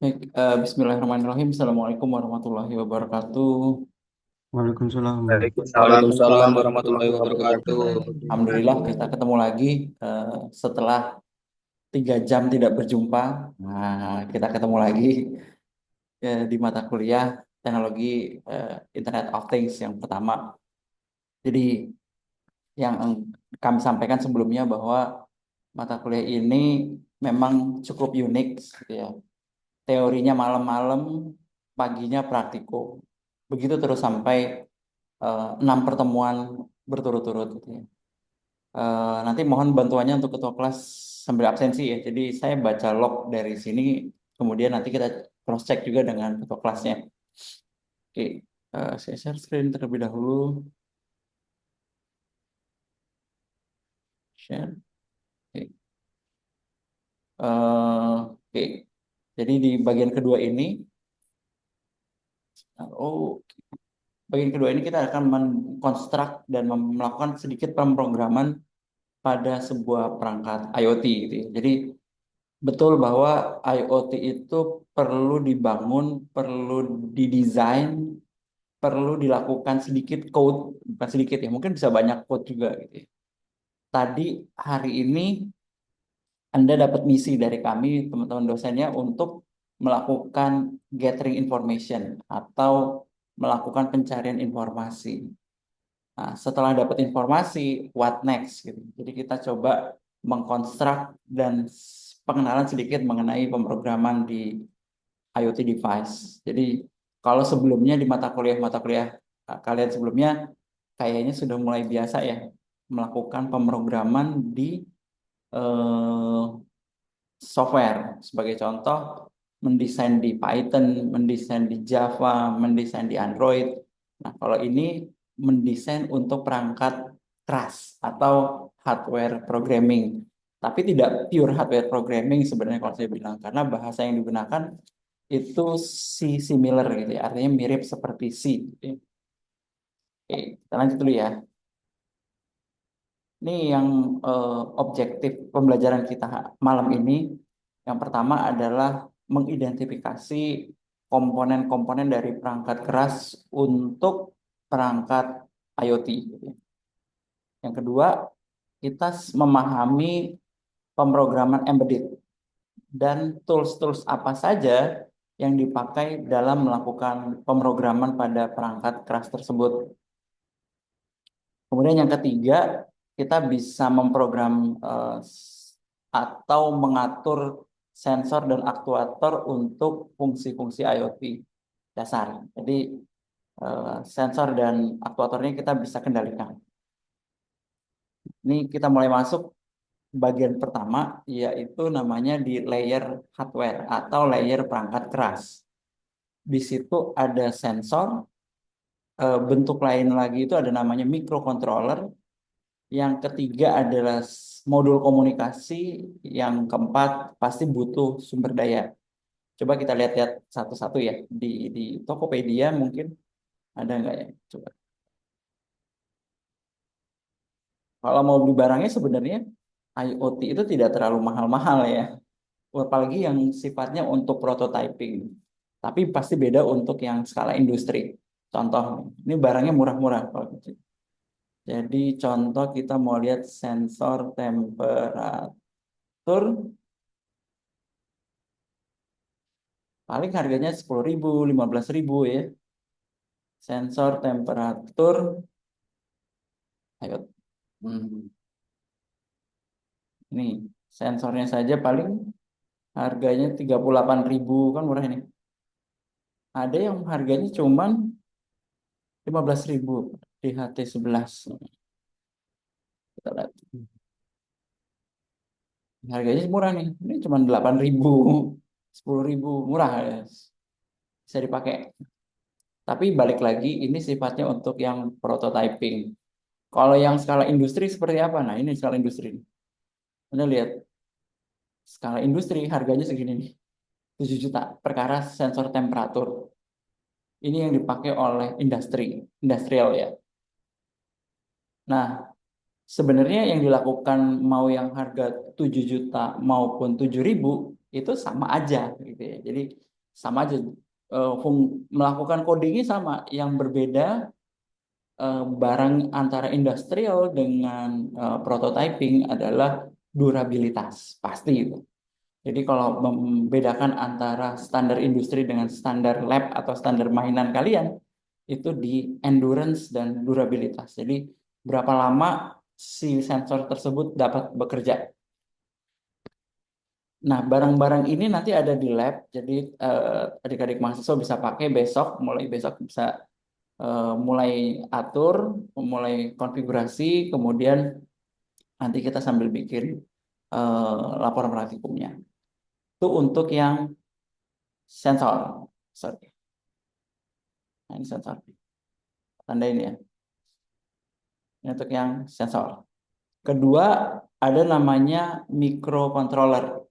Baik, Bismillahirrahmanirrahim. Assalamualaikum warahmatullahi wabarakatuh. Waalaikumsalam. Waalaikumsalam warahmatullahi wabarakatuh. Alhamdulillah kita ketemu lagi setelah 3 jam tidak berjumpa. Nah, kita ketemu lagi di mata kuliah teknologi Internet of Things yang pertama. Jadi yang kami sampaikan sebelumnya bahwa mata kuliah ini memang cukup unik, gitu ya. Teorinya malam-malam, paginya praktikum. Begitu terus sampai 6 pertemuan berturut-turut, gitu ya. Nanti mohon bantuannya untuk ketua kelas sambil absensi ya. Jadi saya baca log dari sini, kemudian nanti kita cross check juga dengan ketua kelasnya. Oke, saya share screen terlebih dahulu. Share. Oke. Oke. Jadi di bagian kedua ini, bagian kedua ini kita akan mengkonstruk dan melakukan sedikit pemrograman pada sebuah perangkat IoT, gitu ya. Jadi betul bahwa IoT itu perlu dibangun, perlu didesain, perlu dilakukan sedikit code, bukan sedikit ya, mungkin bisa banyak code juga, gitu ya. Tadi hari ini Anda dapat misi dari kami, teman-teman dosennya, untuk melakukan gathering information atau melakukan pencarian informasi. Nah, setelah dapat informasi, what next, gitu. Jadi kita coba mengkonstruk dan pengenalan sedikit mengenai pemrograman di IoT device. Jadi kalau sebelumnya di mata kuliah kalian sebelumnya kayaknya sudah mulai biasa ya melakukan pemrograman di eh, software. Sebagai contoh, mendesain di Python, mendesain di Java, mendesain di Android. Nah, kalau ini mendesain untuk perangkat keras atau hardware programming. Tapi tidak pure hardware programming sebenarnya kalau saya bilang, karena bahasa yang digunakan itu C similar, gitu ya. Artinya mirip seperti C, gitu ya. Oke, kita lanjut dulu ya. Ini yang objektif pembelajaran kita malam ini. Yang pertama adalah mengidentifikasi komponen-komponen dari perangkat keras untuk perangkat IoT, gitu ya. Yang kedua, kita memahami pemrograman embedded dan tools-tools apa saja yang dipakai dalam melakukan pemrograman pada perangkat keras tersebut. Kemudian yang ketiga, kita bisa memprogram atau mengatur sensor dan aktuator untuk fungsi-fungsi IoT dasar. Jadi sensor dan aktuatornya kita bisa kendalikan. Ini kita mulai masuk bagian pertama, yaitu namanya di layer hardware atau layer perangkat keras. Di situ ada sensor, bentuk lain lagi itu ada namanya microcontroller. Yang ketiga adalah modul komunikasi. Yang keempat pasti butuh sumber daya. Coba kita lihat-lihat satu-satu ya. Di Tokopedia mungkin ada nggak ya? Coba. Kalau mau beli barangnya sebenarnya IoT itu tidak terlalu mahal-mahal ya. Apalagi yang sifatnya untuk prototyping. Tapi pasti beda untuk yang skala industri. Contoh, ini barangnya murah-murah kalau gitu. Jadi contoh kita mau lihat sensor temperatur, paling harganya 10.000, 15.000 ya. Sensor temperatur, ayo. Hmm, ini sensornya saja paling harganya 38.000, kan murah ini. Ada yang harganya cuman 15.000 di HT11. Kita lihat. Harganya murah nih. Ini cuma 8.000, 10.000, murah ya. Bisa dipakai. Tapi balik lagi, ini sifatnya untuk yang prototyping. Kalau yang skala industri seperti apa? Nah, ini skala industri. Anda lihat, skala industri harganya segini nih. 7 juta perkara sensor temperatur. Ini yang dipakai oleh industrial ya. Nah, sebenarnya yang dilakukan mau yang harga 7 juta maupun 7.000 itu sama aja, gitu ya. Jadi sama aja. Melakukan codingnya sama. Yang berbeda barang antara industrial dengan prototyping adalah durabilitas, pasti itu. Jadi kalau membedakan antara standar industri dengan standar lab atau standar mainan kalian, itu di endurance dan durabilitas. Jadi berapa lama si sensor tersebut dapat bekerja. Nah, barang-barang ini nanti ada di lab, jadi adik-adik mahasiswa bisa pakai besok, mulai besok bisa mulai atur, mulai konfigurasi, kemudian nanti kita sambil bikin laporan praktikumnya. Itu untuk yang sensor. Sorry. Nah, ini sensor. Tanda ini ya. Ini untuk yang sensor. Kedua, ada namanya microcontroller.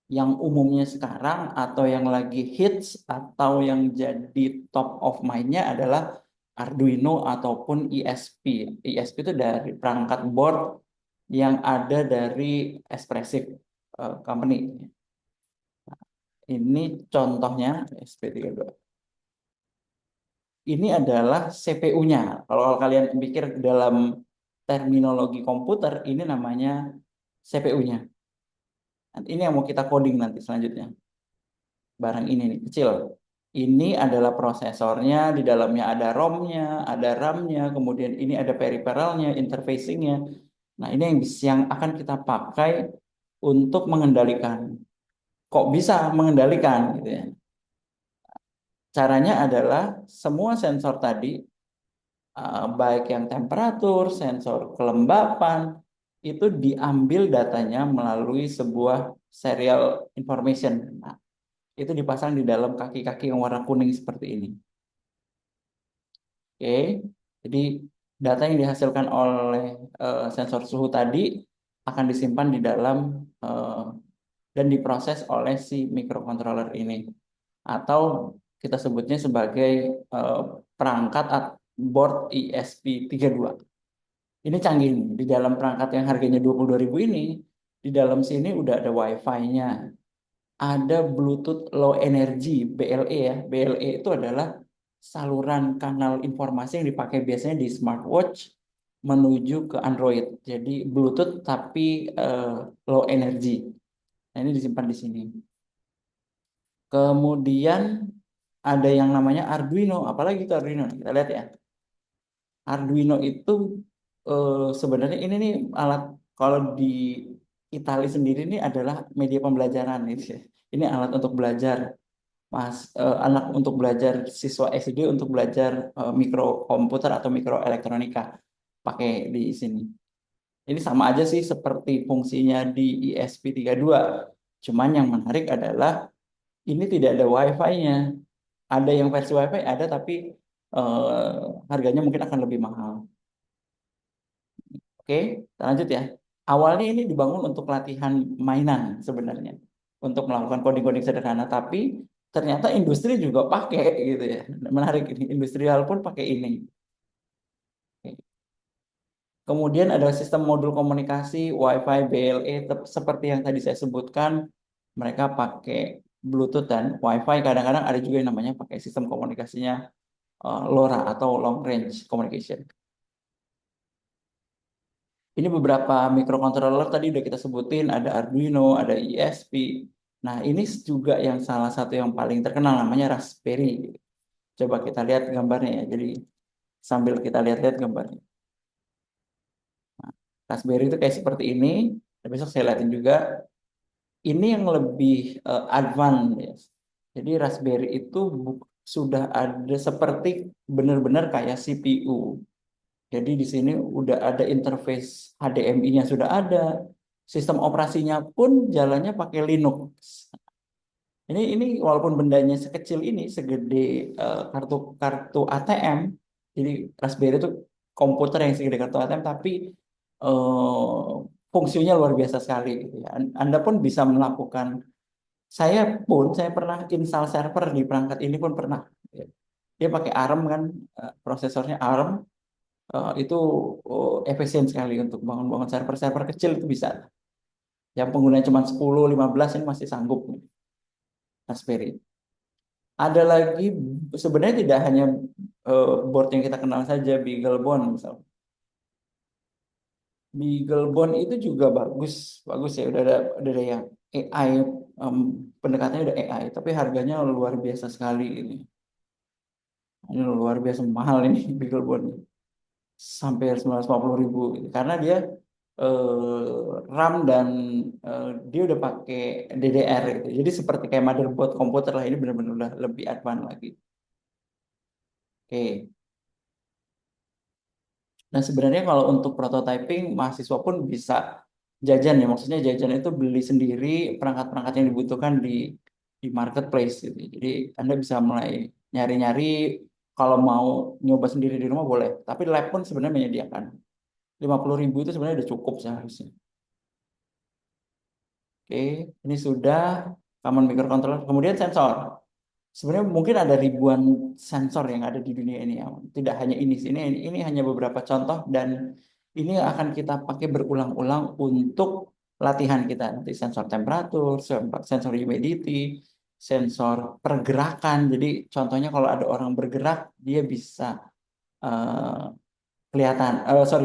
Yang umumnya sekarang atau yang lagi hits atau yang jadi top of mind-nya adalah Arduino ataupun ISP. ISP itu dari perangkat board yang ada dari Espressif Company. Ini contohnya SP32. Ini adalah CPU-nya. Kalau kalian pikir dalam terminologi komputer, ini namanya CPU-nya. Ini yang mau kita coding nanti selanjutnya. Barang ini nih, kecil. Ini adalah prosesornya, di dalamnya ada ROM-nya, ada RAM-nya, kemudian ini ada peripheralnya, interfacing-nya. Nah, ini yang akan kita pakai untuk mengendalikan. Kok bisa mengendalikan gitu ya? Caranya adalah semua sensor tadi, baik yang temperatur, sensor kelembapan, itu diambil datanya melalui sebuah serial information. Nah, itu dipasang di dalam kaki-kaki yang warna kuning seperti ini. Oke, jadi data yang dihasilkan oleh sensor suhu tadi akan disimpan di dalam dan diproses oleh si microcontroller ini, atau kita sebutnya sebagai eh, perangkat board ESP32. Ini canggih nih. Di dalam perangkat yang harganya 22.000 ini, di dalam sini udah ada Wi-Fi-nya, ada Bluetooth Low Energy BLE ya. BLE itu adalah saluran kanal informasi yang dipakai biasanya di smartwatch menuju ke Android. Jadi Bluetooth tapi low energy. Nah, ini disimpan di sini. Kemudian ada yang namanya Arduino. Apalagi itu Arduino? Kita lihat ya. Arduino itu sebenarnya ini nih alat, kalau di Italia sendiri ini adalah media pembelajaran ini. Ini alat untuk belajar anak untuk belajar, siswa SD untuk belajar mikrokomputer atau mikroelektronika pakai di sini. Ini sama aja sih seperti fungsinya di ESP32. Cuman yang menarik adalah ini tidak ada Wi-Fi-nya. Ada yang versi Wi-Fi ada, tapi harganya mungkin akan lebih mahal. Oke, kita lanjut ya. Awalnya ini dibangun untuk latihan mainan sebenarnya, untuk melakukan coding-coding sederhana, tapi ternyata industri juga pakai gitu ya. Menarik ini, industrial pun pakai ini. Oke. Kemudian ada sistem modul komunikasi, Wi-Fi, BLE, seperti yang tadi saya sebutkan, mereka pakai Bluetooth dan Wi-Fi. Kadang-kadang ada juga yang namanya pakai sistem komunikasinya LoRa atau Long Range Communication. Ini beberapa microcontroller tadi udah kita sebutin, ada Arduino, ada ISP. Nah, ini juga yang salah satu yang paling terkenal namanya Raspberry. Coba kita lihat gambarnya ya. Jadi sambil kita lihat-lihat gambarnya. Nah, Raspberry itu kayak seperti ini. Besok saya lihatin juga. Ini yang lebih advance ya. Jadi Raspberry itu sudah ada seperti benar-benar kayak CPU. Jadi di sini udah ada interface HDMI-nya sudah ada, sistem operasinya pun jalannya pakai Linux. Ini walaupun bendanya sekecil ini, segede kartu kartu ATM, jadi Raspberry itu komputer yang segede kartu ATM, tapi eh, fungsinya luar biasa sekali gitu ya. Anda pun bisa melakukan. Saya pernah install server di perangkat ini pun pernah. Dia pakai ARM kan, prosesornya ARM. Itu efisien sekali untuk bangun-bangun server-server kecil itu bisa. Yang penggunanya cuma 10, 15 ini masih sanggup Raspberry. Ada lagi sebenarnya tidak hanya board yang kita kenal saja, BeagleBone misal. BeagleBone itu juga bagus, bagus ya. Udah ada yang AI, em, pendekatannya udah AI, tapi harganya luar biasa sekali ini. Ini luar biasa mahal ini BeagleBone. Sampai 950.000 karena dia RAM dan dia udah pakai DDR gitu. Jadi seperti kayak motherboard komputer lah, ini benar-benar udah lebih advance lagi. Oke. Nah, sebenarnya kalau untuk prototyping mahasiswa pun bisa jajan ya. Maksudnya jajan itu beli sendiri perangkat-perangkat yang dibutuhkan di marketplace gitu. Jadi Anda bisa mulai nyari-nyari, kalau mau nyoba sendiri di rumah boleh. Tapi lab pun sebenarnya menyediakan. 50.000 itu sebenarnya udah cukup seharusnya. Oke, ini sudah common microcontroller. Kemudian sensor. Sebenarnya mungkin ada ribuan sensor yang ada di dunia ini ya. Tidak hanya ini sih. Ini hanya beberapa contoh dan ini akan kita pakai berulang-ulang untuk latihan kita. Nanti sensor temperatur, sensor humidity, sensor pergerakan. Jadi contohnya kalau ada orang bergerak, dia bisa eh,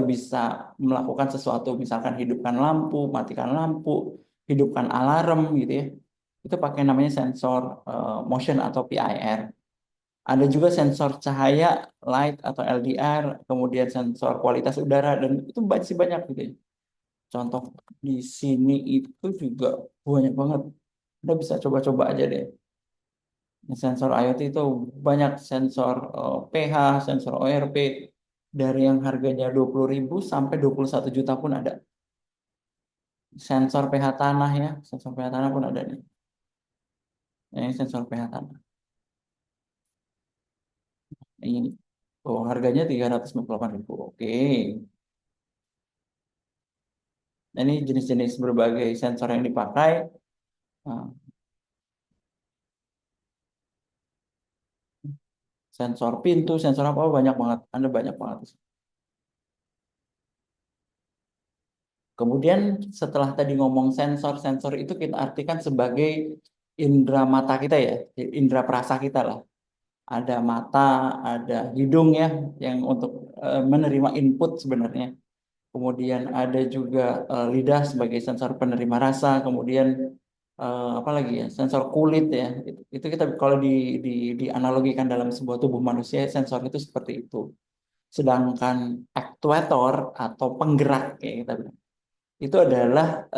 bisa melakukan sesuatu, misalkan hidupkan lampu, matikan lampu, hidupkan alarm gitu ya. Itu pakai namanya sensor motion atau PIR. Ada juga sensor cahaya, light atau LDR, kemudian sensor kualitas udara, dan itu masih banyak gitu ya. Contoh di sini itu juga banyak banget. Anda bisa coba-coba aja deh. Sensor IoT itu banyak, sensor pH, sensor ORP, dari yang harganya 20.000 sampai 21 juta pun ada. Sensor pH tanah ya, sensor pH tanah pun ada nih. Ini sensor pH tanah. Ini, oh harganya 358.000. Oke. Nah, ini jenis-jenis berbagai sensor yang dipakai. Nah, sensor pintu, sensor apa, banyak banget. Ada banyak banget. Kemudian setelah tadi ngomong sensor-sensor itu kita artikan sebagai indera mata kita ya, indera perasa kita lah. Ada mata, ada hidung ya, yang untuk menerima input sebenarnya. Kemudian ada juga lidah sebagai sensor penerima rasa. Kemudian apa lagi ya, sensor kulit ya. Itu kita kalau dianalogikan dalam sebuah tubuh manusia, sensor itu seperti itu. Sedangkan aktuator atau penggerak ya kita bilang, itu adalah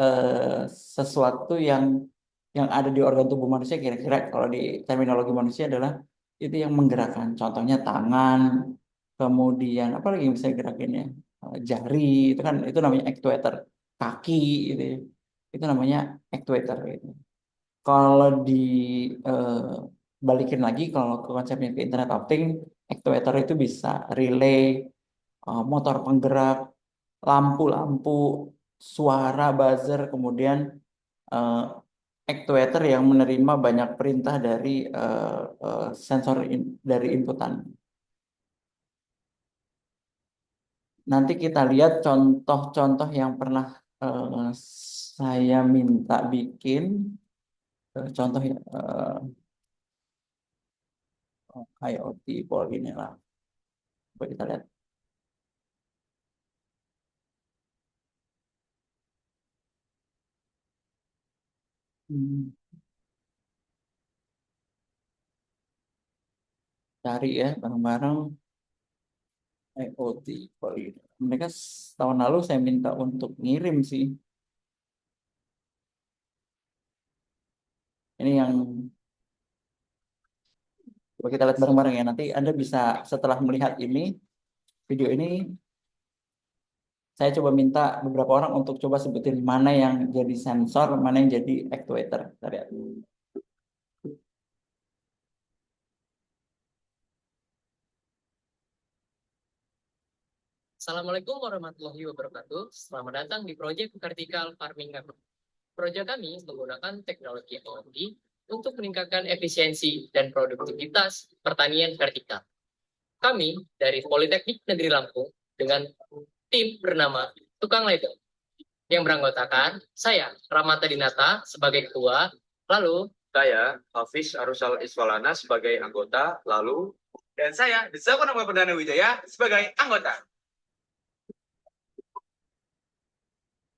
sesuatu yang ada di organ tubuh manusia, kira-kira kalau di terminologi manusia adalah itu yang menggerakkan. Contohnya tangan, kemudian apa lagi yang bisa gerakin ya? Jari, itu namanya actuator. Kaki itu ya. Itu namanya actuator gitu. Kalau di eh, balikin lagi kalau ke konsepnya ke Internet of Things, actuator itu bisa relay, motor penggerak, lampu-lampu, suara buzzer, kemudian eh, actuator yang menerima banyak perintah dari sensor dari inputan. Nanti kita lihat contoh-contoh yang pernah saya minta bikin. Contoh ya, IoT Pol ini lah. Coba kita lihat. Hmm, Cari ya bareng-bareng IoT Pol ini. Mereka tahun lalu saya minta untuk ngirim sih. Ini yang coba kita lihat bareng-bareng ya. Nanti Anda bisa setelah melihat ini, video ini, saya coba minta beberapa orang untuk coba sebutin mana yang jadi sensor, mana yang jadi actuator. Kita lihat. Assalamualaikum warahmatullahi wabarakatuh. Selamat datang di proyek Vertical Farming kami. Proyek kami menggunakan teknologi IoT untuk meningkatkan efisiensi dan produktivitas pertanian vertikal. Kami dari Politeknik Negeri Lampung dengan tim bernama Tukang Ledeng yang beranggotakan saya, Ramata Dinata, sebagai ketua, lalu Saya, Hafiz Arusal Iswalana sebagai anggota, lalu dan saya, Desa Purnama Perdana Wijaya sebagai anggota.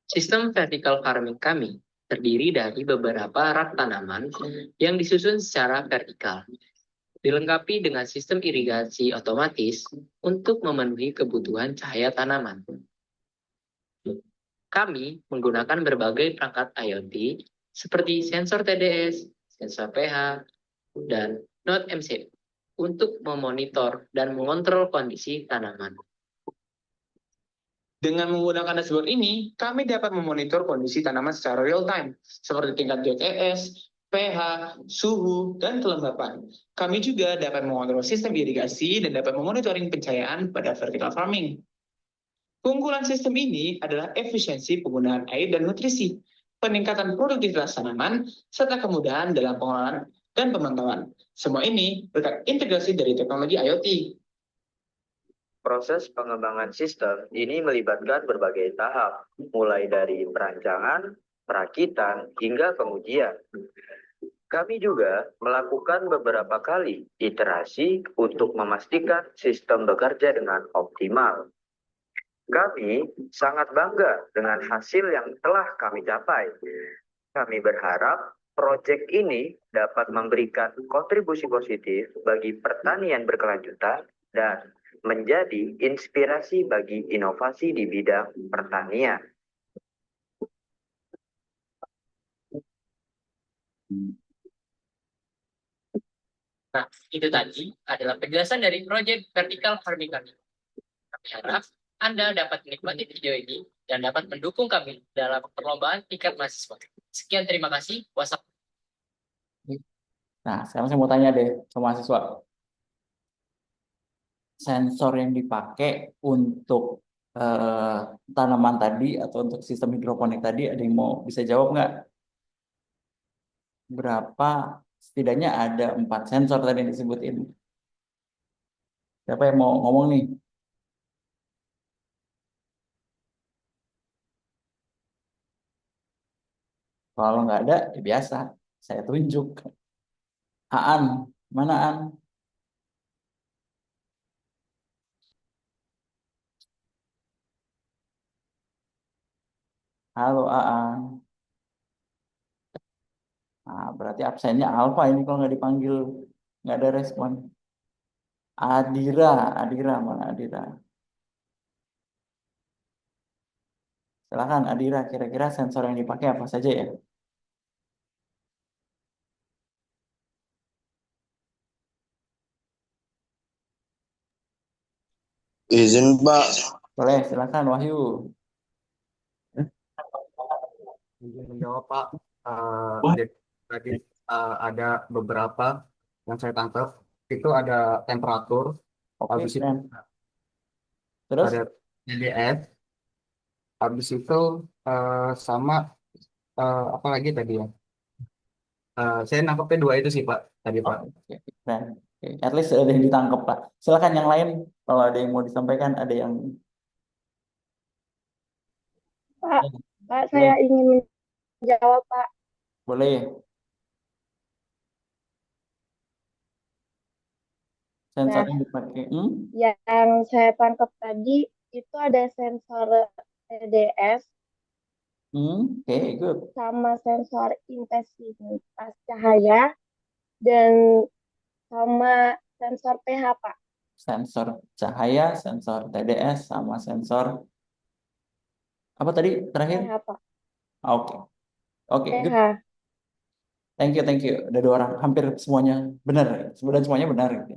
Sistem vertical farming kami terdiri dari beberapa rak tanaman yang disusun secara vertikal, dilengkapi dengan sistem irigasi otomatis untuk memenuhi kebutuhan cahaya tanaman. Kami menggunakan berbagai perangkat IoT seperti sensor TDS, sensor pH, dan Node MCU untuk memonitor dan mengontrol kondisi tanaman. Dengan menggunakan dashboard ini, kami dapat memonitor kondisi tanaman secara real time, seperti tingkat DTS, pH, suhu, dan kelembapan. Kami juga dapat mengontrol sistem irigasi dan dapat memonitoring pencahayaan pada vertical farming. Keunggulan sistem ini adalah efisiensi penggunaan air dan nutrisi, peningkatan produktivitas tanaman, serta kemudahan dalam pengelolaan dan pemantauan. Semua ini berkat integrasi dari teknologi IoT. Proses pengembangan sistem ini melibatkan berbagai tahap, mulai dari perancangan, perakitan, hingga pengujian. Kami juga melakukan beberapa kali iterasi untuk memastikan sistem bekerja dengan optimal. Kami sangat bangga dengan hasil yang telah kami capai. Kami berharap proyek ini dapat memberikan kontribusi positif bagi pertanian berkelanjutan dan menjadi inspirasi bagi inovasi di bidang pertanian. Nah, itu tadi adalah penjelasan dari proyek vertical farming kami. Kami harap Anda dapat menikmati video ini dan dapat mendukung kami dalam perlombaan tingkat mahasiswa. Sekian, terima kasih. Wassalamualaikum. Nah, sekarang saya mau tanya deh sama mahasiswa. Sensor yang dipakai untuk tanaman tadi atau untuk sistem hidroponik tadi, ada yang mau bisa jawab nggak? Berapa? Setidaknya ada 4 sensor tadi yang disebutin. Siapa yang mau ngomong nih? Kalau nggak ada, ya biasa. Saya tunjuk. Aan, mana Aan? Halo Aan. Nah, berarti absennya Alfa ini kalau nggak dipanggil, nggak ada respon. Adira, Adira mana Adira? Silakan Adira, kira-kira sensor yang dipakai apa saja ya? Izin Pak. Boleh, silakan Wahyu. Izin menjawab Pak. Tadi ada beberapa yang saya tangkap. Itu ada temperatur, Oke, habis itu keren. Terus? ada TDS, habis itu sama apa lagi tadi ya? Saya nangkepnya dua itu sih Pak. Tadi Pak. Oke, keren. Oke, at least ada yang ditangkap Pak. Silakan yang lain, kalau ada yang mau disampaikan, ada yang Pak, saya ingin menjawab, Pak. boleh. Sensor yang dipakai. Yang saya tangkap tadi itu ada sensor TDS Oke, good. sama sensor intensitas cahaya dan sama sensor pH, Pak. Sensor cahaya, sensor TDS, sama sensor apa tadi terakhir? pH, Pak. Oke, oke, good. pH. Thank you, thank you. Ada 2 orang, hampir semuanya benar. Dan semuanya benar.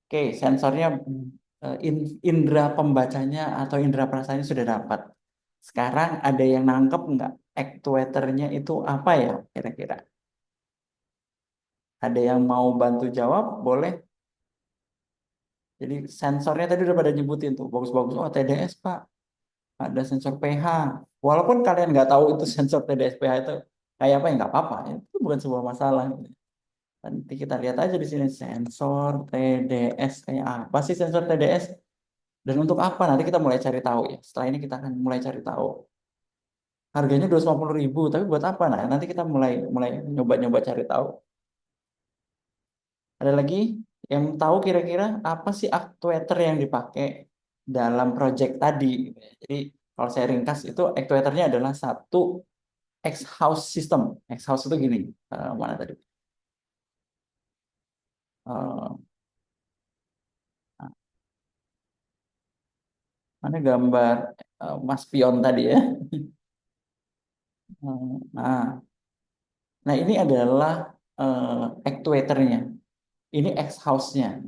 Oke, sensornya indera pembacanya atau indera perasaannya sudah dapat. Sekarang ada yang nangkep nggak actuatornya itu apa ya kira-kira? Ada yang mau bantu jawab? Boleh. Jadi sensornya tadi udah pada nyebutin tuh, bagus-bagus. Oh, TDS Pak. Ada sensor pH. Walaupun kalian nggak tahu itu sensor TDS pH itu kayak apa ya nggak apa-apa. Itu bukan sebuah masalah. Nanti kita lihat aja di sini sensor TDS kayak apa sih sensor TDS dan untuk apa nanti kita mulai cari tahu ya. Setelah ini kita akan mulai cari tahu. Harganya 250.000 tapi buat apa? Nah, nanti kita mulai nyoba-nyoba cari tahu. Ada lagi yang tahu kira-kira apa sih actuator yang dipakai dalam project tadi? Jadi kalau saya ringkas itu actuatornya adalah satu X-house system. X-house itu gini, mana tadi? Eh, mana gambar Mas Pion tadi ya? Nah, nah ini adalah actuatornya. Ini X-house-nya.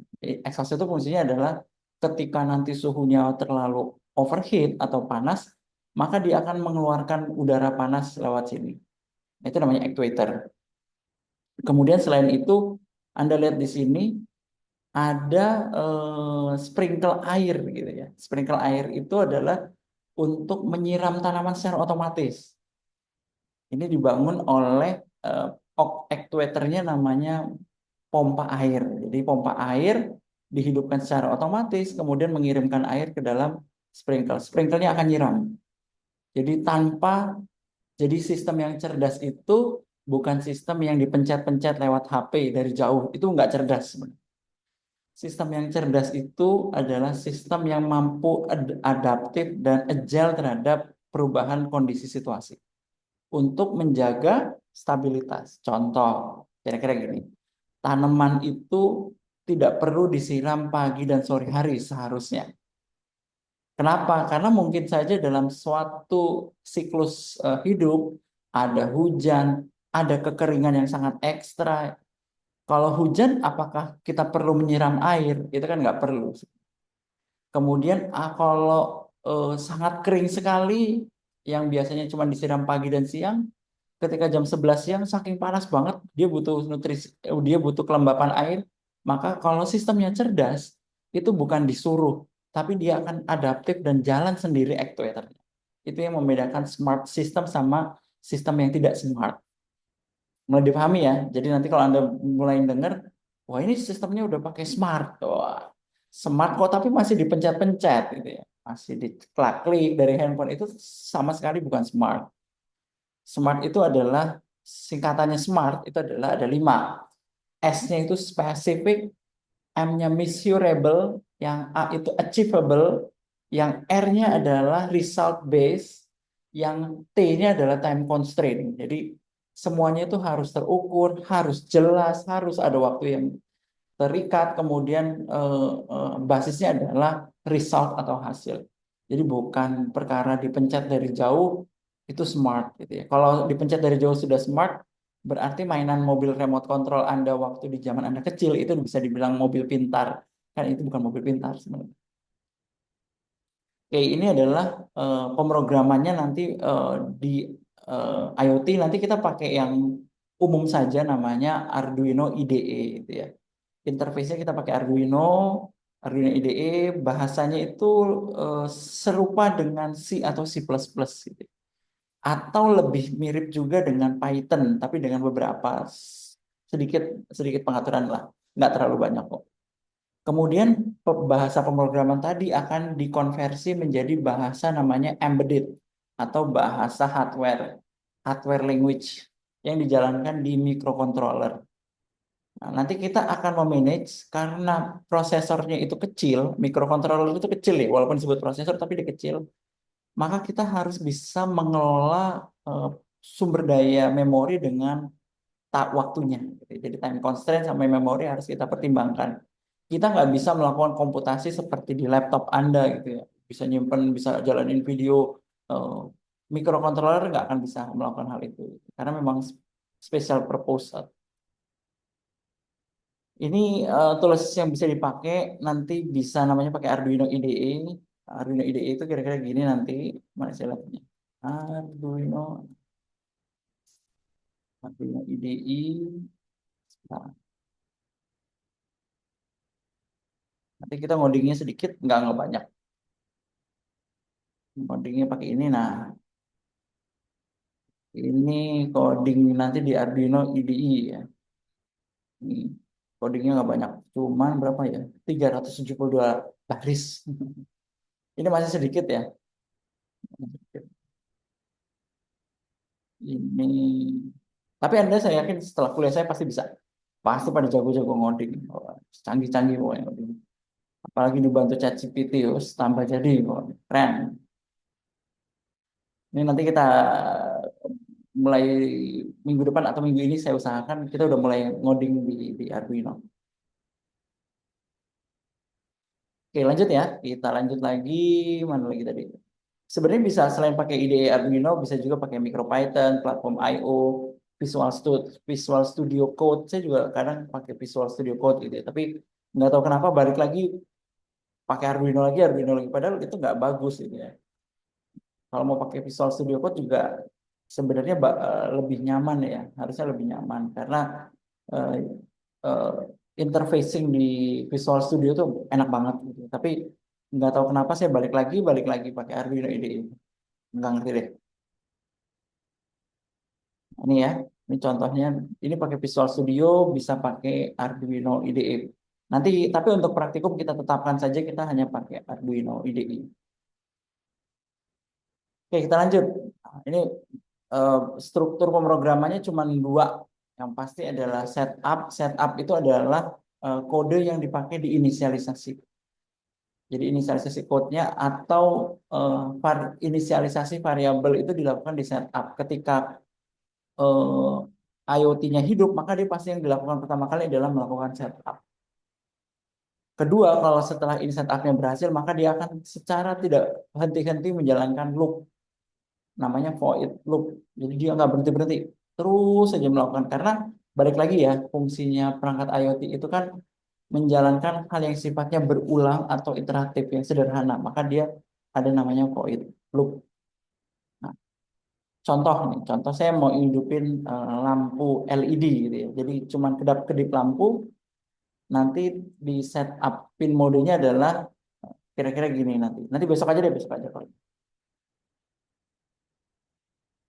X-house itu fungsinya adalah ketika nanti suhunya terlalu overheat atau panas, maka dia akan mengeluarkan udara panas lewat sini. Itu namanya actuator. Kemudian selain itu, Anda lihat di sini ada sprinkle air gitu ya. Sprinkle air itu adalah untuk menyiram tanaman secara otomatis. Ini dibangun oleh eh, actuatornya namanya pompa air. Jadi pompa air dihidupkan secara otomatis, kemudian mengirimkan air ke dalam sprinkle. Sprinkle-nya akan nyiram. Jadi jadi sistem yang cerdas itu bukan sistem yang dipencet-pencet lewat HP dari jauh. Itu nggak cerdas sebenarnya. Sistem yang cerdas itu adalah sistem yang mampu adaptif dan agile terhadap perubahan kondisi situasi untuk menjaga stabilitas. Contoh, kira-kira gini, tanaman itu tidak perlu disiram pagi dan sore hari seharusnya. Kenapa? Karena mungkin saja dalam suatu siklus hidup ada hujan, ada kekeringan yang sangat ekstra. Kalau hujan, apakah kita perlu menyiram air? Itu kan nggak perlu. Kemudian kalau sangat kering sekali, yang biasanya cuma disiram pagi dan siang, ketika jam 11 siang saking panas banget, dia butuh kelembapan air. Maka kalau sistemnya cerdas, itu bukan disuruh, tapi dia akan adaptif dan jalan sendiri actuatornya. Itu yang membedakan smart system sama sistem yang tidak smart. Mulai dipahami ya. Jadi nanti kalau Anda mulai dengar, wah ini sistemnya udah pakai smart. Wah, smart kok tapi masih dipencet-pencet gitu ya. Masih diklik-klik dari handphone itu sama sekali bukan smart. Smart itu adalah singkatannya smart itu adalah ada 5. S-nya itu specific, M-nya measurable, yang A itu achievable, yang R-nya adalah result based, yang T-nya adalah time constraint. Jadi semuanya itu harus terukur, harus jelas, harus ada waktu yang terikat, kemudian basisnya adalah result atau hasil. Jadi bukan perkara dipencet dari jauh itu smart gitu ya. Kalau dipencet dari jauh sudah smart, berarti mainan mobil remote control Anda waktu di zaman Anda kecil itu bisa dibilang mobil pintar. Kan itu bukan mobil pintar sebenarnya. Oke, ini adalah pemrogramannya nanti di IoT nanti kita pakai yang umum saja namanya Arduino IDE gitu ya. Interface-nya kita pakai Arduino IDE, bahasanya itu eh, serupa dengan C atau C++ gitu. Atau lebih mirip juga dengan Python, tapi dengan beberapa sedikit sedikit pengaturan lah, nggak terlalu banyak kok. Kemudian bahasa pemrograman tadi akan dikonversi menjadi bahasa namanya embedded atau bahasa hardware language yang dijalankan di microcontroller. Nah, nanti kita akan memanage karena prosesornya itu kecil, microcontroller itu kecil ya, walaupun disebut prosesor tapi dia kecil, maka kita harus bisa mengelola eh, sumber daya memori dengan tak waktunya. Jadi time constraint sampai memori harus kita pertimbangkan. Kita nggak bisa melakukan komputasi seperti di laptop Anda gitu ya. Bisa nyimpen, bisa jalanin video. eh, Microcontroller nggak akan bisa melakukan hal itu. Karena memang special purpose. Ini tools yang bisa dipakai nanti bisa namanya pakai Arduino IDE. Arduino IDE itu kira-kira gini nanti. Mana saya lihatnya? Arduino, Arduino IDE. Nah, nanti kita ngodingnya sedikit, nggak banyak. Codingnya pakai ini. Nah, ini coding nanti di Arduino IDE ya. Ini codingnya nggak banyak. Cuman berapa ya? 372 baris. Ini masih sedikit ya. Ini. Tapi Anda saya yakin setelah kuliah saya pasti bisa. pasti pada jago-jago ngoding. Wah, canggih-canggih pokoknya ngoding. Apalagi dibantu ChatGPT, terus tambah jadi pokoknya. Keren. Ini nanti kita mulai minggu depan atau minggu ini saya usahakan kita udah mulai ngoding di Arduino. Oke, lanjut ya. Kita lanjut lagi. Mana lagi tadi? Sebenarnya bisa selain pakai IDE Arduino, bisa juga pakai MicroPython, platform I/O, Visual Studio Code. Saya juga kadang pakai Visual Studio Code gitu ya. Tapi nggak tahu kenapa balik lagi pakai Arduino lagi. Padahal itu nggak bagus gitu ya. Kalau mau pakai Visual Studio Code juga sebenarnya lebih nyaman ya. Harusnya lebih nyaman karena eh, eh, interfacing di Visual Studio tuh enak banget gitu. Tapi nggak tahu kenapa saya balik lagi pakai Arduino IDE. Nggak ngerti deh. Ini ya, ini contohnya. Ini pakai Visual Studio, bisa pakai Arduino IDE. Nanti, tapi untuk praktikum kita tetapkan saja kita hanya pakai Arduino IDE. Oke, kita lanjut. Nah, ini eh, struktur pemrogramannya cuma dua. Yang pasti adalah setup. Setup itu adalah kode yang dipakai di inisialisasi. Jadi inisialisasi code-nya atau inisialisasi variabel itu dilakukan di setup. Ketika IoT-nya hidup, maka dia pasti yang dilakukan pertama kali adalah melakukan setup. Kedua, kalau setelah ini setup-nya berhasil, maka dia akan secara tidak henti-henti menjalankan loop. Namanya void loop. Jadi dia nggak berhenti-berhenti. Terus saja melakukan. Karena balik lagi ya, fungsinya perangkat IoT itu kan menjalankan hal yang sifatnya berulang atau iteratif yang sederhana. Maka dia ada namanya void loop. Nah, contoh nih, contoh saya mau hidupin lampu LED gitu ya. Jadi cuman kedap-kedip lampu, nanti di setup pin modenya adalah kira-kira gini nanti. Nanti besok aja deh, besok aja kalau.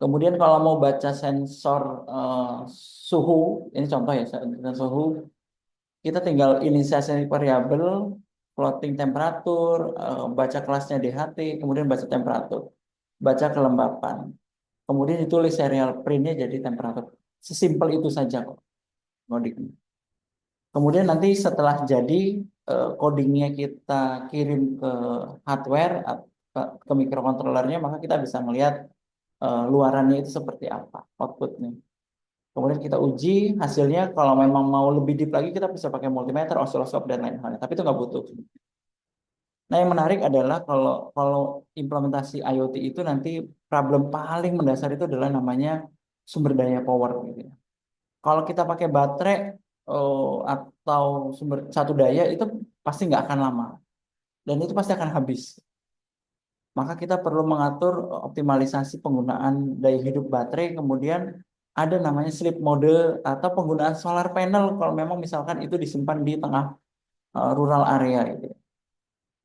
Kemudian kalau mau baca sensor suhu, ini contoh ya, sensor suhu, kita tinggal inisialisasi variabel, plotting temperatur, baca kelasnya DHT, kemudian baca temperatur, baca kelembapan. Kemudian ditulis serial printnya jadi temperatur. Sesimpel itu saja kok ngoding. Kemudian nanti setelah jadi codingnya kita kirim ke hardware ke microcontrollernya, maka kita bisa melihat luarannya itu seperti apa outputnya. Kemudian kita uji hasilnya. Kalau memang mau lebih deep lagi, kita bisa pakai multimeter, osiloskop dan lain halnya. Tapi itu nggak butuh. Nah, yang menarik adalah kalau kalau implementasi IoT itu nanti problem paling mendasar itu adalah namanya sumber daya power gitu ya. Kalau kita pakai baterai atau sumber satu daya itu pasti nggak akan lama dan itu pasti akan habis. Maka kita perlu mengatur optimalisasi penggunaan daya hidup baterai. Kemudian ada namanya sleep mode atau penggunaan solar panel kalau memang misalkan itu disimpan di tengah rural area gitu ya.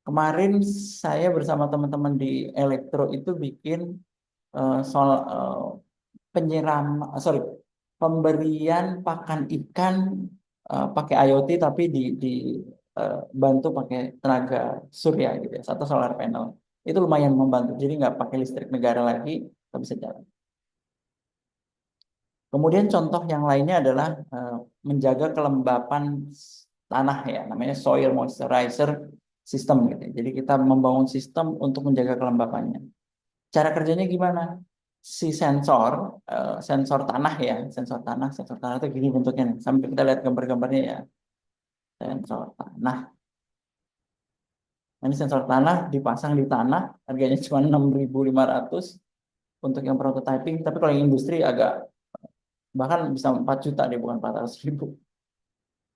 Kemarin saya bersama teman-teman di Elektro itu bikin penyiram, sorry, pemberian pakan ikan pakai IoT tapi bantu pakai tenaga surya gitu ya, atau solar panel. Itu lumayan membantu. Jadi nggak pakai listrik negara lagi, tapi bisa jalan. Kemudian contoh yang lainnya adalah menjaga kelembapan tanah ya, namanya soil moisturizer system gitu ya. Jadi kita membangun sistem untuk menjaga kelembapannya. Cara kerjanya gimana? Si sensor tanah ya, sensor tanah itu gini bentuknya nih. Sampai kita lihat gambar-gambarnya ya, sensor tanah. Ini sensor tanah dipasang di tanah, harganya cuma 6.500 untuk yang prototyping. Tapi kalau yang industri agak bahkan bisa 4 juta deh, bukan 400.000.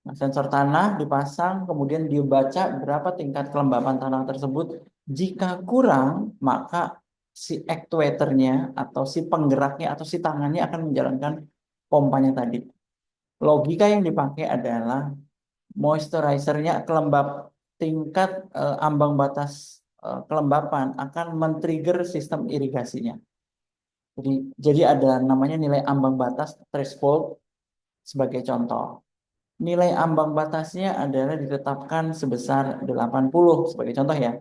Nah, sensor tanah dipasang, kemudian dibaca berapa tingkat kelembapan tanah tersebut. Jika kurang, maka si actuatornya atau si penggeraknya atau si tangannya akan menjalankan pompanya tadi. Logika yang dipakai adalah moisturizernya tingkat ambang batas kelembapan akan men-trigger sistem irigasinya. Jadi ada namanya nilai ambang batas threshold sebagai contoh. Nilai ambang batasnya adalah ditetapkan sebesar 80 sebagai contoh ya.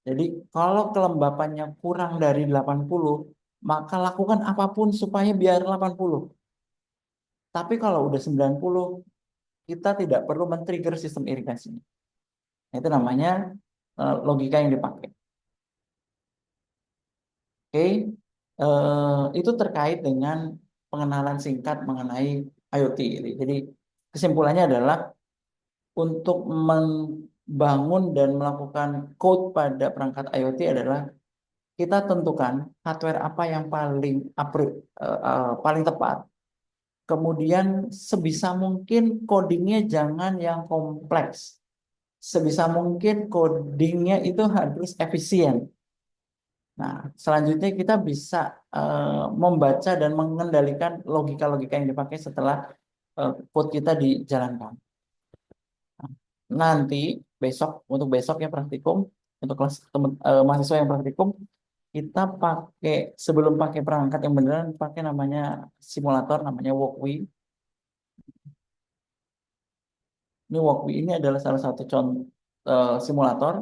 Jadi kalau kelembapannya kurang dari 80, maka lakukan apapun supaya biar 80. Tapi kalau udah 90, kita tidak perlu men-trigger sistem irigasinya. Itu namanya logika yang dipakai. Oke, itu terkait dengan pengenalan singkat mengenai IoT. Jadi kesimpulannya adalah untuk membangun dan melakukan code pada perangkat IoT adalah kita tentukan hardware apa yang paling tepat. Kemudian sebisa mungkin codingnya jangan yang kompleks. Sebisa mungkin codingnya itu harus efisien. Nah, selanjutnya kita bisa membaca dan mengendalikan logika-logika yang dipakai setelah code kita dijalankan. Nanti untuk besok ya praktikum, untuk kelas mahasiswa yang praktikum, kita pakai sebelum pakai perangkat yang beneran pakai namanya simulator, namanya Walkway. Ini Walkway ini adalah salah satu contoh simulator.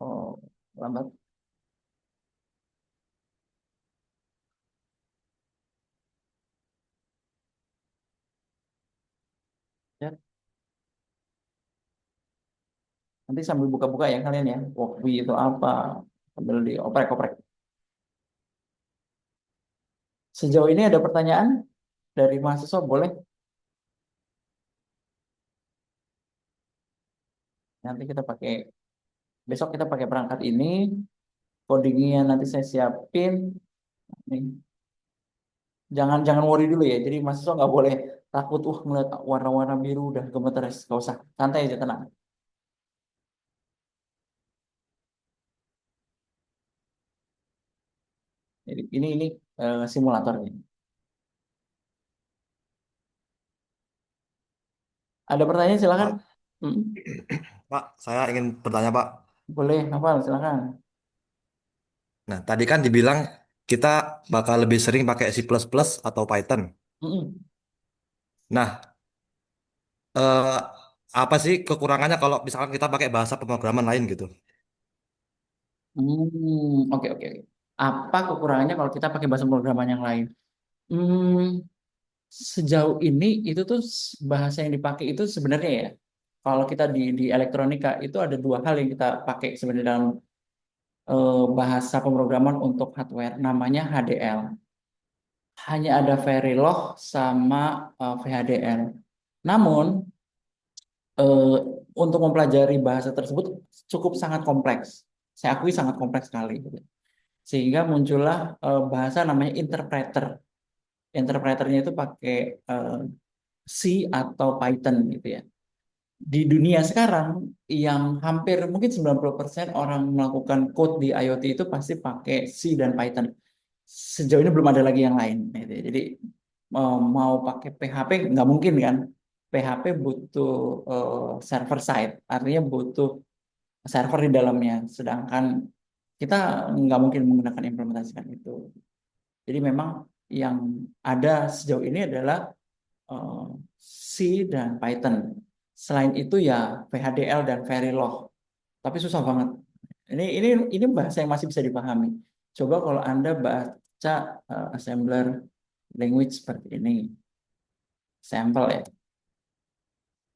Oh, lambat. Ya. Nanti sambil buka-buka ya kalian ya. Walkway itu apa? Sambil dioprek-oprek. Sejauh ini ada pertanyaan dari mahasiswa, boleh? Nanti besok kita pakai perangkat ini, codingnya nanti saya siapin. Nih. Jangan worry dulu ya. Jadi mahasiswa nggak boleh takut, ngeliat warna-warna biru udah gemeteres. Nggak usah, santai aja, tenang. Jadi ini simulatornya. Ada pertanyaan silakan. Pak, Pak, saya ingin bertanya, Pak. Boleh, hafal silakan. Nah, tadi kan dibilang kita bakal lebih sering pakai C++ atau Python. Mm-mm. Nah, eh, apa sih kekurangannya kalau misalkan kita pakai bahasa pemrograman lain gitu? Oke, oke, oke. Apa kekurangannya kalau kita pakai bahasa pemrograman yang lain? Hmm, Sejauh ini itu tuh bahasa yang dipakai itu sebenarnya ya. Kalau kita di elektronika itu ada dua hal yang kita pakai sebenarnya dalam bahasa pemrograman untuk hardware, namanya HDL. Hanya ada Verilog sama VHDL. Namun eh, untuk mempelajari bahasa tersebut cukup sangat kompleks. Saya akui sangat kompleks sekali, gitu. Sehingga muncullah bahasa namanya interpreter. Interpreternya itu pakai C atau Python gitu ya. Di dunia sekarang yang hampir mungkin 90% orang melakukan code di IoT itu pasti pakai C dan Python. Sejauh ini belum ada lagi yang lain, gitu ya. Jadi mau pakai PHP nggak mungkin kan? PHP butuh server side, artinya butuh server di dalamnya. Sedangkan kita nggak mungkin menggunakan implementasikan itu. Jadi memang yang ada sejauh ini adalah eh, C dan Python. Selain itu ya VHDL dan Verilog. Tapi susah banget. Ini bahasa yang masih bisa dipahami. Coba kalau Anda baca assembler language seperti ini. Sampel ya.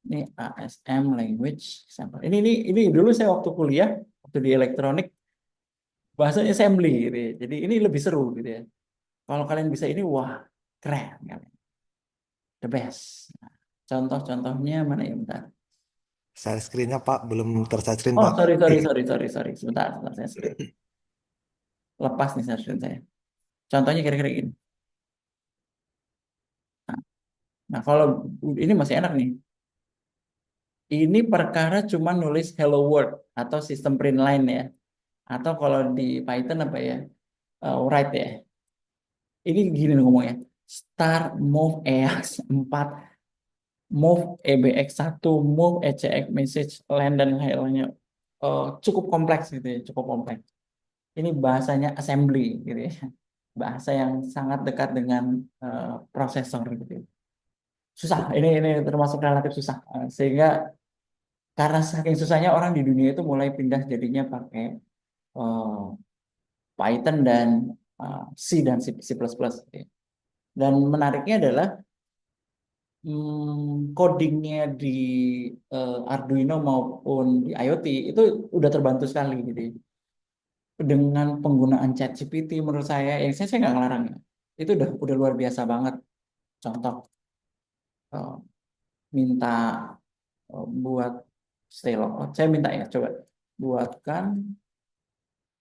Ini ASM language sampel. Ini dulu saya waktu kuliah, waktu di elektronik bahasanya assembly gitu ya. Jadi ini lebih seru gitu ya. Kalau kalian bisa ini, wah keren kalian. The best. Nah, contoh-contohnya mana ya, bentar. Share screen-nya, Pak, belum tershare screen, Oh, Pak. sorry. Sebentar saya screen. Lepas nih screen saya. Contohnya kira-kira gini. Nah, kalau ini masih enak nih. Ini perkara cuma nulis hello world atau sistem print line ya. Atau kalau di Python apa ya? Write ya. Ini gini ngomongnya. Start move EAX 4, move EBX1, move ECX message, land dan lain-lainnya. Cukup kompleks gitu ya, cukup kompleks. Ini bahasanya assembly gitu ya. Bahasa yang sangat dekat dengan prosesor gitu ya. Susah, ini termasuk relatif susah. Sehingga karena saking susahnya orang di dunia itu mulai pindah jadinya pakai eh, Python dan C dan C++. Dan menariknya adalah codingnya di Arduino maupun di IoT itu udah terbantu sekali gitu ya. Dengan penggunaan ChatGPT menurut saya, yang saya nggak ngelarang ya, itu udah luar biasa banget. Contoh, eh, minta buat stay low. Saya minta ya, coba buatkan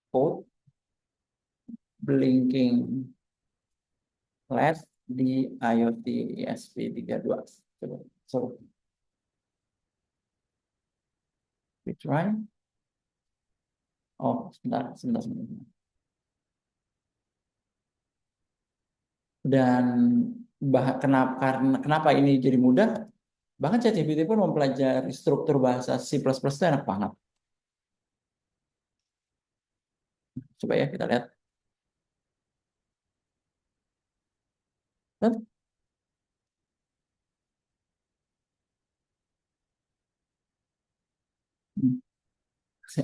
code blinking LED di IoT ESP32. Coba, so we try. Oh, sebentar. Dan kenapa ini jadi mudah? Bahkan ChatGPT pun mempelajari struktur bahasa C++ itu enak banget. Coba ya kita lihat. Kan?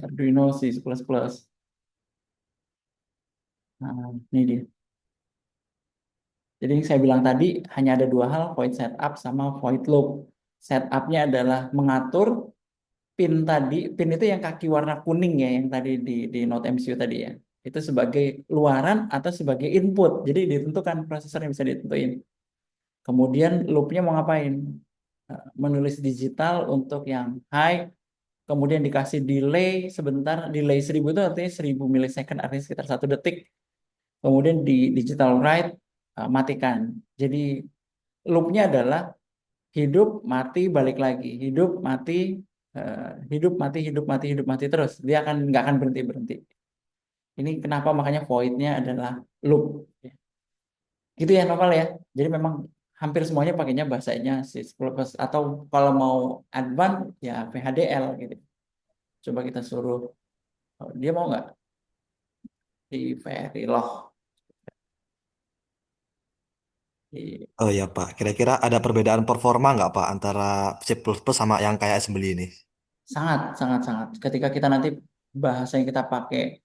Arduino C++. Nah, ini dia. Jadi yang saya bilang tadi hanya ada dua hal, void setup sama void loop. Setupnya adalah mengatur pin tadi, pin itu yang kaki warna kuning ya, yang tadi di Node MCU tadi ya. Itu sebagai luaran atau sebagai input. Jadi ditentukan, prosesornya bisa ditentuin. Kemudian loopnya mau ngapain? Menulis digital untuk yang high, kemudian dikasih delay sebentar. Delay 1000 itu artinya 1000 milisecond, artinya sekitar 1 detik. Kemudian di digital write, matikan. Jadi loopnya adalah hidup, mati, balik lagi. Hidup, mati, hidup, mati, hidup, mati, hidup, mati terus. Dia nggak akan berhenti. Ini kenapa makanya void-nya adalah loop. Gitu ya novel ya. Jadi memang hampir semuanya pakainya bahasanya C++, atau kalau mau advance ya VHDL gitu. Coba kita suruh, dia mau nggak di Verilog? Di- Oh ya Pak, kira-kira ada perbedaan performa nggak Pak antara C++ sama yang kayak assembly ini? Sangat, sangat, sangat. Ketika kita nanti bahasa yang kita pakai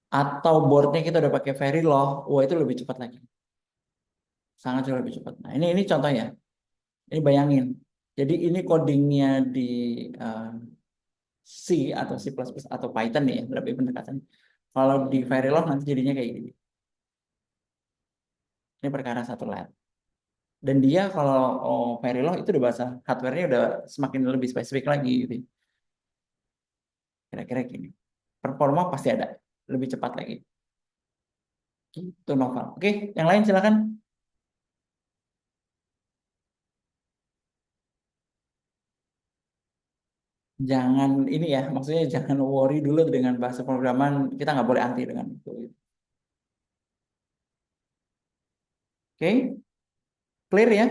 atau boardnya kita udah pakai Verilog, wah itu lebih cepat lagi. Sangat jauh lebih cepat. Nah ini contohnya. Ini bayangin. Jadi ini codingnya di eh, C atau C++ atau Python ya, lebih pendekatan. Kalau di Verilog nanti jadinya kayak gini. Ini perkara satu lab. Dan dia kalau Verilog itu udah bahasa hardware-nya udah semakin lebih spesifik lagi gitu. Kira-kira gini. Performa pasti ada, lebih cepat lagi. Itu novel. Oke, yang lain silakan. Jangan ini ya, maksudnya jangan worry dulu dengan bahasa programan. Kita nggak boleh anti dengan itu. Oke, clear ya?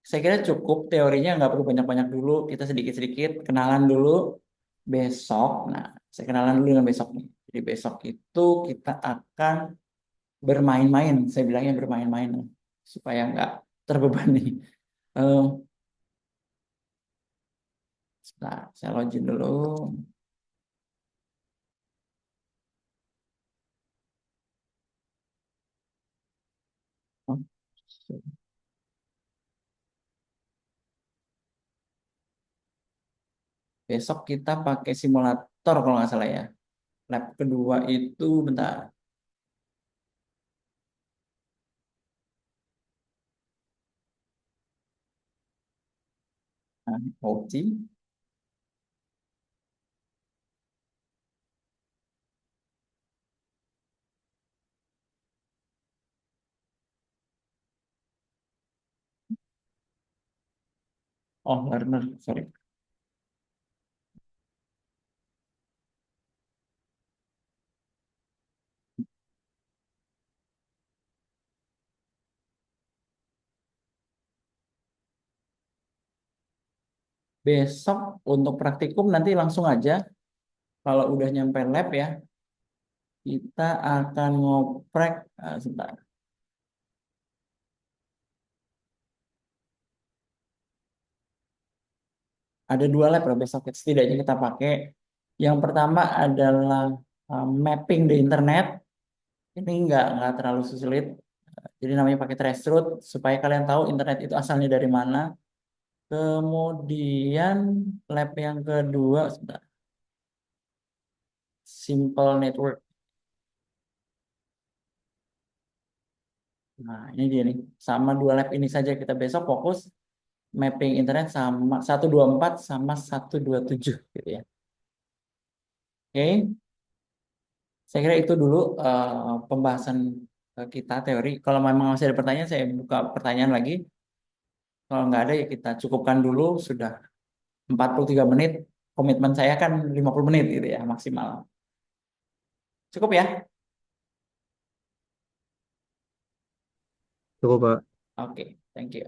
Saya kira cukup teorinya, nggak perlu banyak-banyak dulu. Kita sedikit-sedikit kenalan dulu. Besok, nah saya kenalan dulu dengan besok nih. Jadi besok itu kita akan bermain-main. Saya bilangnya bermain-main supaya nggak terbebani. Eh, Sebentar, saya login dulu. Oh, besok kita pakai simulator kalau nggak salah ya. Lab kedua itu bentar. Nah, opsi. Oh, learner, sorry. Besok untuk praktikum nanti langsung aja. Kalau udah nyampe lab ya, kita akan ngoprek. Sebentar. Ada dua lab lah besok. Setidaknya kita pakai. Yang pertama adalah mapping di internet. Ini nggak terlalu sulit. Jadi namanya pakai traceroute supaya kalian tahu internet itu asalnya dari mana. Kemudian lab yang kedua, sebentar. Simple network. Nah, ini dia nih. Sama dua lab ini saja kita besok fokus mapping internet sama 124 sama 127 gitu ya. Oke. Saya kira itu dulu pembahasan kita teori. Kalau memang masih ada pertanyaan, saya buka pertanyaan lagi. Kalau nggak ada ya kita cukupkan dulu. Sudah 43 menit. Komitmen saya kan 50 menit gitu ya maksimal. Cukup ya? Cukup, Pak. Oke, thank you.